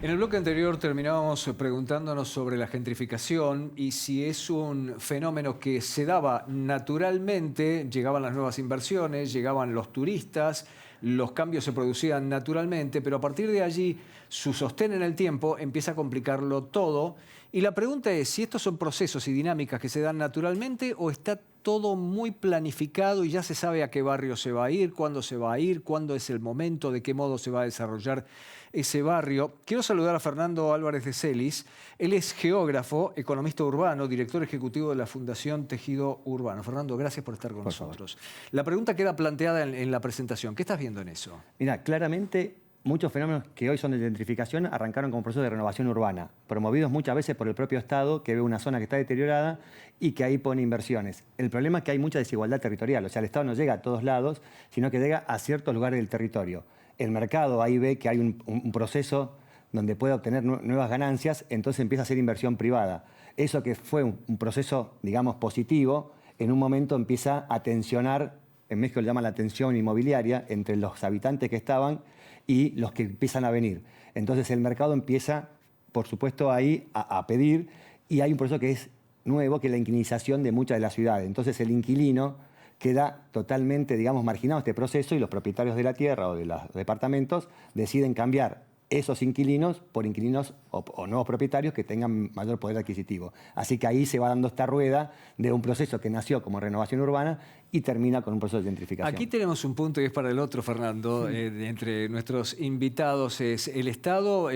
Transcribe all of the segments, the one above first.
En el bloque anterior terminábamos preguntándonos sobre la gentrificación y si es un fenómeno que se daba naturalmente, llegaban las nuevas inversiones, llegaban los turistas, los cambios se producían naturalmente, pero a partir de allí su sostén en el tiempo empieza a complicarlo todo. Y la pregunta es si estos son procesos y dinámicas que se dan naturalmente o está todo muy planificado y ya se sabe a qué barrio se va a ir, cuándo se va a ir, cuándo es el momento, de qué modo se va a desarrollar ese barrio. Quiero saludar a Fernando Álvarez de Celis. Él es geógrafo, economista urbano, director ejecutivo de la Fundación Tejido Urbano. Fernando, gracias por estar con nosotros. La pregunta queda planteada en la presentación. ¿Qué estás viendo en eso? Mira, claramente muchos fenómenos que hoy son de gentrificación arrancaron como procesos de renovación urbana, promovidos muchas veces por el propio Estado, que ve una zona que está deteriorada y que ahí pone inversiones. El problema es que hay mucha desigualdad territorial, o sea, el Estado no llega a todos lados, sino que llega a ciertos lugares del territorio. El mercado ahí ve que hay un proceso donde puede obtener nuevas ganancias, entonces empieza a hacer inversión privada. Eso que fue un proceso, digamos, positivo, en un momento empieza a tensionar, en México le llaman la tensión inmobiliaria, entre los habitantes que estaban y los que empiezan a venir. Entonces el mercado empieza, por supuesto, ahí a pedir, y hay un proceso que es nuevo, que es la inquilinización de muchas de las ciudades. Entonces el inquilino queda totalmente, digamos, marginado este proceso y los propietarios de la tierra o de los departamentos deciden cambiar esos inquilinos por inquilinos o nuevos propietarios que tengan mayor poder adquisitivo. Así que ahí se va dando esta rueda de un proceso que nació como renovación urbana y termina con un proceso de gentrificación. Aquí tenemos un punto y es para el otro, Fernando, entre nuestros invitados. Es el Estado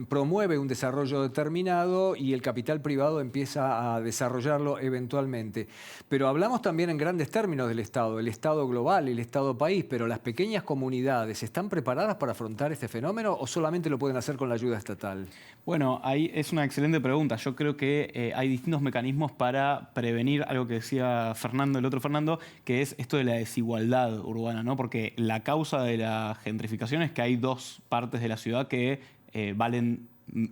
promueve un desarrollo determinado y el capital privado empieza a desarrollarlo eventualmente. Pero hablamos también en grandes términos del Estado, el Estado global, el Estado país, pero las pequeñas comunidades, ¿están preparadas para afrontar este fenómeno o solamente lo pueden hacer con la ayuda estatal? Bueno, ahí es una excelente pregunta. Yo creo que hay distintos mecanismos para prevenir algo que decía Fernando, el otro Fernando, que es esto de la desigualdad urbana, ¿no? Porque la causa de la gentrificación es que hay dos partes de la ciudad que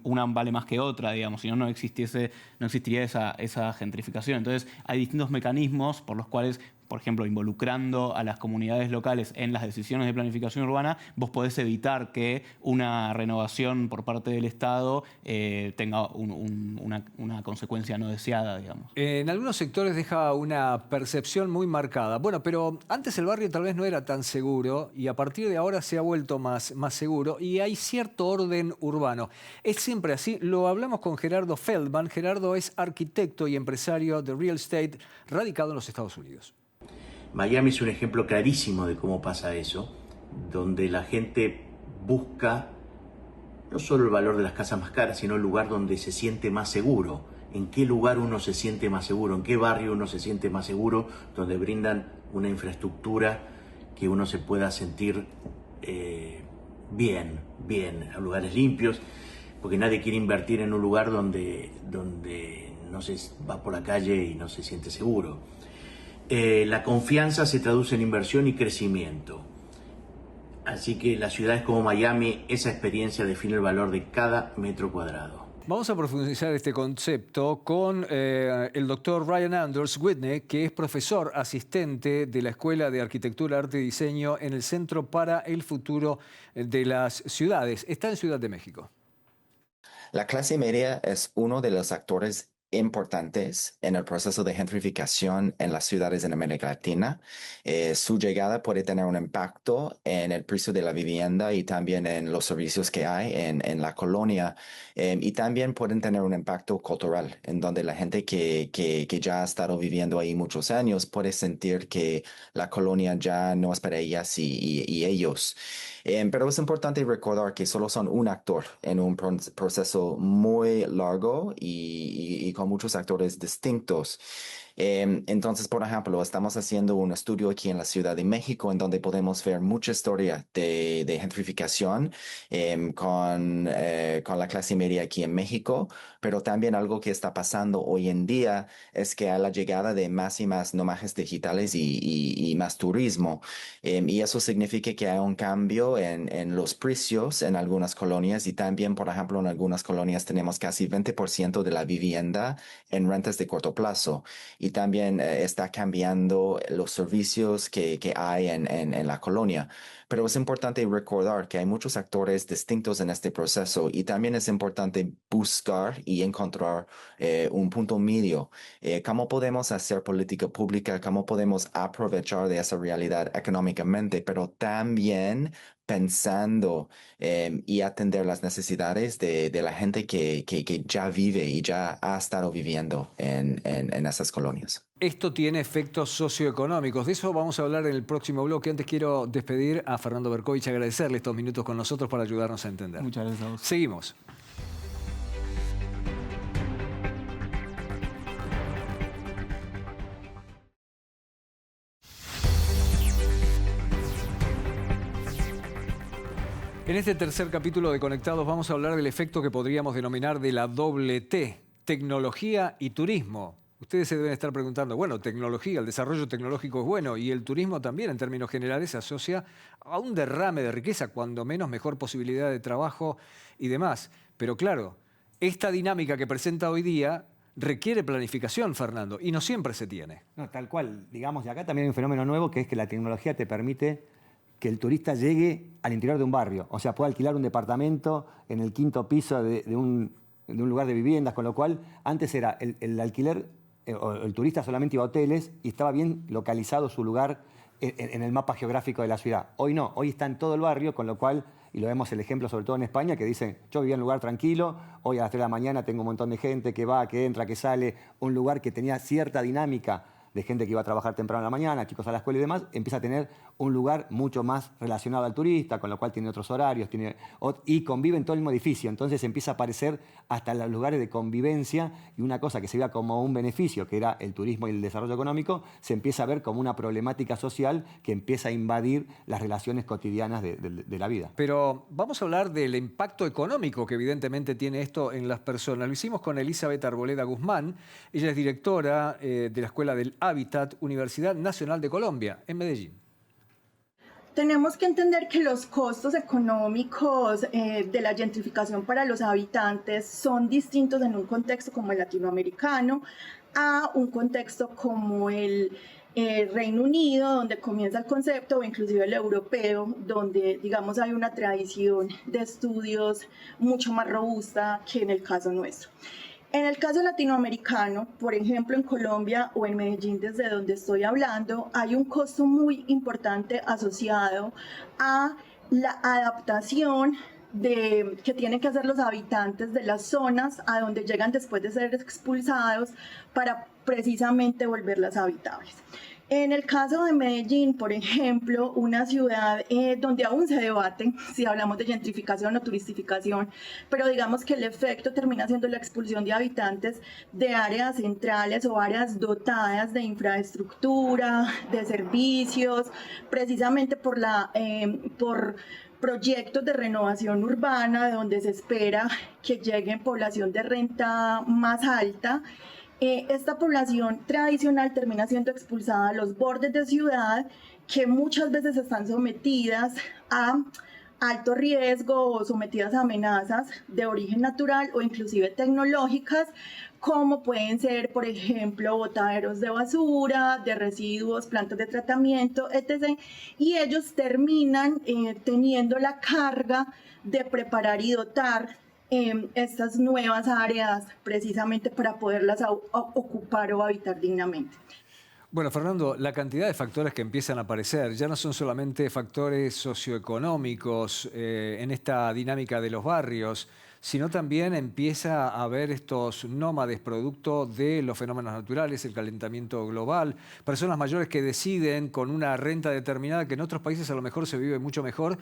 una vale más que otra, digamos, si no, no existiría esa gentrificación. Entonces, hay distintos mecanismos por los cuales, por ejemplo, involucrando a las comunidades locales en las decisiones de planificación urbana, vos podés evitar que una renovación por parte del Estado tenga una consecuencia no deseada, digamos. En algunos sectores deja una percepción muy marcada. Bueno, pero antes el barrio tal vez no era tan seguro y a partir de ahora se ha vuelto más seguro y hay cierto orden urbano. Es siempre así. Lo hablamos con Gerardo Feldman. Gerardo es arquitecto y empresario de real estate radicado en los Estados Unidos. Miami es un ejemplo clarísimo de cómo pasa eso, donde la gente busca no solo el valor de las casas más caras, sino el lugar donde se siente más seguro. ¿En qué lugar uno se siente más seguro? ¿En qué barrio uno se siente más seguro? Donde brindan una infraestructura que uno se pueda sentir bien, lugares limpios, porque nadie quiere invertir en un lugar donde no se va por la calle y no se siente seguro. La confianza se traduce en inversión y crecimiento. Así que las ciudades como Miami, esa experiencia define el valor de cada metro cuadrado. Vamos a profundizar este concepto con el doctor Ryan Anders Whitney, que es profesor asistente de la Escuela de Arquitectura, Arte y Diseño en el Centro para el Futuro de las Ciudades. Está en Ciudad de México. La clase media es uno de los actores importantes en el proceso de gentrificación en las ciudades en América Latina. Su llegada puede tener un impacto en el precio de la vivienda y también en los servicios que hay en la colonia. Y también pueden tener un impacto cultural, en donde la gente que ya ha estado viviendo ahí muchos años puede sentir que la colonia ya no es para ellas y ellos. Pero es importante recordar que solo son un actor en un proceso muy largo y con muchos actores distintos. Entonces, por ejemplo, estamos haciendo un estudio aquí en la Ciudad de México en donde podemos ver mucha historia de gentrificación con la clase media aquí en México, pero también algo que está pasando hoy en día es que hay la llegada de más y más nómadas digitales y más turismo. Y eso significa que hay un cambio en los precios en algunas colonias y también, por ejemplo, en algunas colonias tenemos casi 20% de la vivienda en rentas de corto plazo. Y y también está cambiando los servicios que hay en la colonia. Pero es importante recordar que hay muchos actores distintos en este proceso y también es importante buscar y encontrar un punto medio. ¿Cómo podemos hacer política pública? ¿Cómo podemos aprovechar de esa realidad económicamente? Pero también pensando y atender las necesidades de la gente que ya vive y ya ha estado viviendo en esas colonias. Esto tiene efectos socioeconómicos. De eso vamos a hablar en el próximo bloque. Antes quiero despedir a Fernando Berkovich, agradecerle estos minutos con nosotros para ayudarnos a entender. Muchas gracias a vos. Seguimos. En este tercer capítulo de Conectados vamos a hablar del efecto que podríamos denominar de la doble T, tecnología y turismo. Ustedes se deben estar preguntando, bueno, tecnología, el desarrollo tecnológico es bueno y el turismo también en términos generales se asocia a un derrame de riqueza, cuando menos mejor posibilidad de trabajo y demás. Pero claro, esta dinámica que presenta hoy día requiere planificación, Fernando, y no siempre se tiene. No, tal cual. Digamos, y acá también hay un fenómeno nuevo que es que la tecnología te permite que el turista llegue al interior de un barrio. O sea, puede alquilar un departamento en el 5º piso de un lugar de viviendas, con lo cual antes era el alquiler, o el turista solamente iba a hoteles y estaba bien localizado su lugar en el mapa geográfico de la ciudad. Hoy no, hoy está en todo el barrio, con lo cual, y lo vemos el ejemplo sobre todo en España, que dicen, yo vivía en un lugar tranquilo, hoy a las 3 de la mañana tengo un montón de gente que va, que entra, que sale, un lugar que tenía cierta dinámica de gente que iba a trabajar temprano en la mañana, chicos a la escuela y demás, empieza a tener un lugar mucho más relacionado al turista, con lo cual tiene otros horarios, y convive en todo el mismo edificio. Entonces empieza a aparecer hasta los lugares de convivencia y una cosa que se veía como un beneficio, que era el turismo y el desarrollo económico, se empieza a ver como una problemática social que empieza a invadir las relaciones cotidianas de la vida. Pero vamos a hablar del impacto económico que evidentemente tiene esto en las personas. Lo hicimos con Elizabeth Arboleda Guzmán. Ella es directora de la Escuela del Hábitat, Universidad Nacional de Colombia, en Medellín. Tenemos que entender que los costos económicos de la gentrificación para los habitantes son distintos en un contexto como el latinoamericano a un contexto como el Reino Unido, donde comienza el concepto, o inclusive el europeo, donde, digamos, hay una tradición de estudios mucho más robusta que en el caso nuestro. En el caso latinoamericano, por ejemplo en Colombia o en Medellín, desde donde estoy hablando, hay un costo muy importante asociado a la adaptación que tienen que hacer los habitantes de las zonas a donde llegan después de ser expulsados para precisamente volverlas habitables. En el caso de Medellín, por ejemplo, una ciudad donde aún se debate si hablamos de gentrificación o turistificación, pero digamos que el efecto termina siendo la expulsión de habitantes de áreas centrales o áreas dotadas de infraestructura, de servicios, precisamente por proyectos de renovación urbana, donde se espera que llegue población de renta más alta. Esta población tradicional termina siendo expulsada a los bordes de ciudad, que muchas veces están sometidas a alto riesgo o sometidas a amenazas de origen natural o inclusive tecnológicas, como pueden ser, por ejemplo, botaderos de basura, de residuos, plantas de tratamiento, etc. Y ellos terminan teniendo la carga de preparar y dotar estas nuevas áreas precisamente para poderlas ocupar o habitar dignamente. Bueno, Fernando, la cantidad de factores que empiezan a aparecer ya no son solamente factores socioeconómicos en esta dinámica de los barrios, sino también empieza a haber estos nómades producto de los fenómenos naturales, el calentamiento global, personas mayores que deciden con una renta determinada, que en otros países a lo mejor se vive mucho mejor,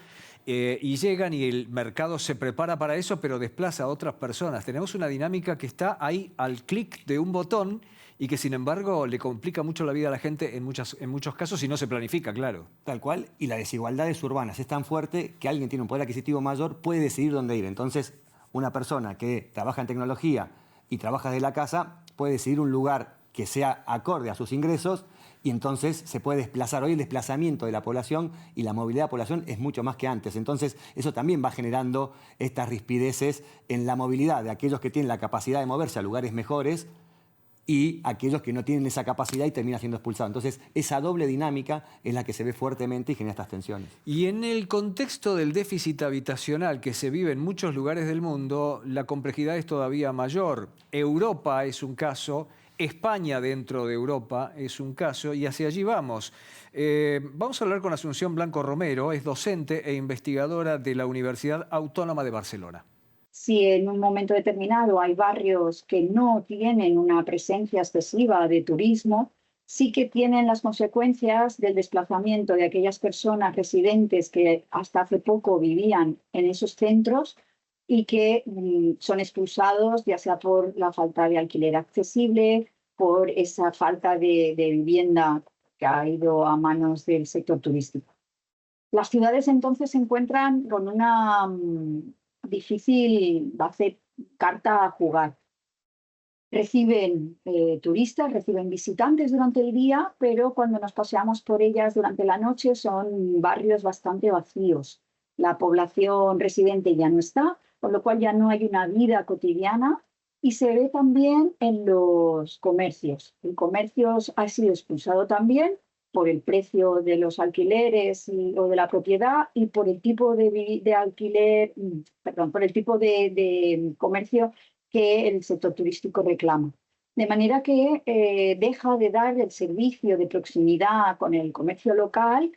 y llegan y el mercado se prepara para eso, pero desplaza a otras personas. Tenemos una dinámica que está ahí al clic de un botón y que sin embargo le complica mucho la vida a la gente en muchos casos si no se planifica, claro. Tal cual, y la desigualdad urbanas es tan fuerte que alguien tiene un poder adquisitivo mayor, puede decidir dónde ir. Entonces, una persona que trabaja en tecnología y trabaja desde la casa puede decidir un lugar que sea acorde a sus ingresos y entonces se puede desplazar. Hoy el desplazamiento de la población y la movilidad de la población es mucho más que antes. Entonces eso también va generando estas rispideces en la movilidad de aquellos que tienen la capacidad de moverse a lugares mejores y aquellos que no tienen esa capacidad y terminan siendo expulsados. Entonces, esa doble dinámica es la que se ve fuertemente y genera estas tensiones. Y en el contexto del déficit habitacional que se vive en muchos lugares del mundo, la complejidad es todavía mayor. Europa es un caso, España dentro de Europa es un caso, y hacia allí vamos. Vamos a hablar con Asunción Blanco Romero, es docente e investigadora de la Universidad Autónoma de Barcelona. Si en un momento determinado hay barrios que no tienen una presencia excesiva de turismo, sí que tienen las consecuencias del desplazamiento de aquellas personas residentes que hasta hace poco vivían en esos centros y que son expulsados ya sea por la falta de alquiler accesible, por esa falta de vivienda que ha ido a manos del sector turístico. Las ciudades entonces se encuentran con una difícil carta a jugar. Reciben turistas, reciben visitantes durante el día, pero cuando nos paseamos por ellas durante la noche son barrios bastante vacíos. La población residente ya no está, por lo cual ya no hay una vida cotidiana y se ve también en los comercios. El comercio ha sido expulsado también por el precio de los alquileres o de la propiedad y por el tipo de alquiler, perdón, por el tipo de comercio que el sector turístico reclama. De manera que deja de dar el servicio de proximidad con el comercio local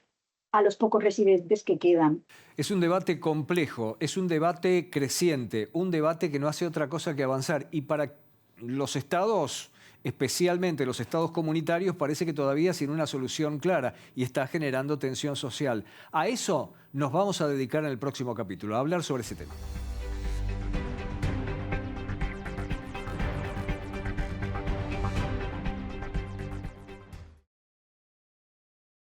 a los pocos residentes que quedan. Es un debate complejo, es un debate creciente, un debate que no hace otra cosa que avanzar. Y para los estados, especialmente los estados comunitarios, parece que todavía sin una solución clara y está generando tensión social. A eso nos vamos a dedicar en el próximo capítulo, a hablar sobre ese tema.